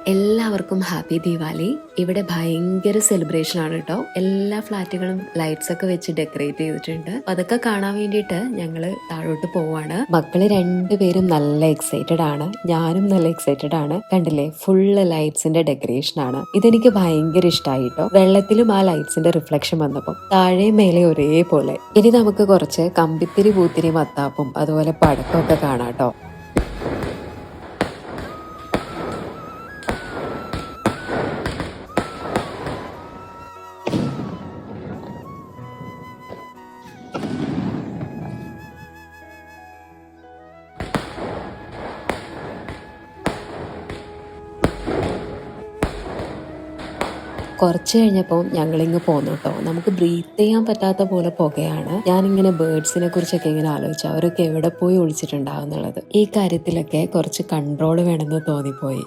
എല്ലാവർക്കും ഹാപ്പി ദീപാവലി. ഇവിടെ ഭയങ്കര സെലിബ്രേഷൻ ആണ് കേട്ടോ. എല്ലാ ഫ്ലാറ്റുകളും ലൈറ്റ്സ് ഒക്കെ വെച്ച് ഡെക്കറേറ്റ് ചെയ്തിട്ടുണ്ട്. അതൊക്കെ കാണാൻ വേണ്ടിയിട്ട് ഞങ്ങള് താഴോട്ട് പോവാണ്. മക്കള് രണ്ടുപേരും നല്ല എക്സൈറ്റഡ് ആണ്, ഞാനും നല്ല എക്സൈറ്റഡ് ആണ്. കണ്ടില്ലേ, ഫുള്ള് ലൈറ്റ്സിന്റെ ഡെക്കറേഷൻ ആണ്. ഇതെനിക്ക് ഭയങ്കര ഇഷ്ടമായി കേട്ടോ. വെള്ളത്തിലും ആ ലൈറ്റ്സിന്റെ റിഫ്ലക്ഷൻ വന്നപ്പോൾ താഴെയും മേലെ ഒരേപോലെ. ഇനി നമുക്ക് കുറച്ച് കമ്പിത്തിരി പൂത്തിരി മത്താപ്പും അതുപോലെ പടക്കമൊക്കെ കാണാം കേട്ടോ. കുറച്ച് കഴിഞ്ഞപ്പോൾ ഞങ്ങളിങ്ങ് പോന്നു കേട്ടോ. നമുക്ക് ബ്രീത്ത് ചെയ്യാൻ പറ്റാത്ത പോലെ പുകയാണ്. ഞാനിങ്ങനെ ബേർഡ്സിനെ കുറിച്ചൊക്കെ ഇങ്ങനെ ആലോചിച്ചു, അവരൊക്കെ എവിടെ പോയി ഒളിച്ചിട്ടുണ്ടാവും എന്നുള്ളത്. ഈ കാര്യത്തിലൊക്കെ കുറച്ച് കൺട്രോൾ വേണമെന്ന് തോന്നിപ്പോയി.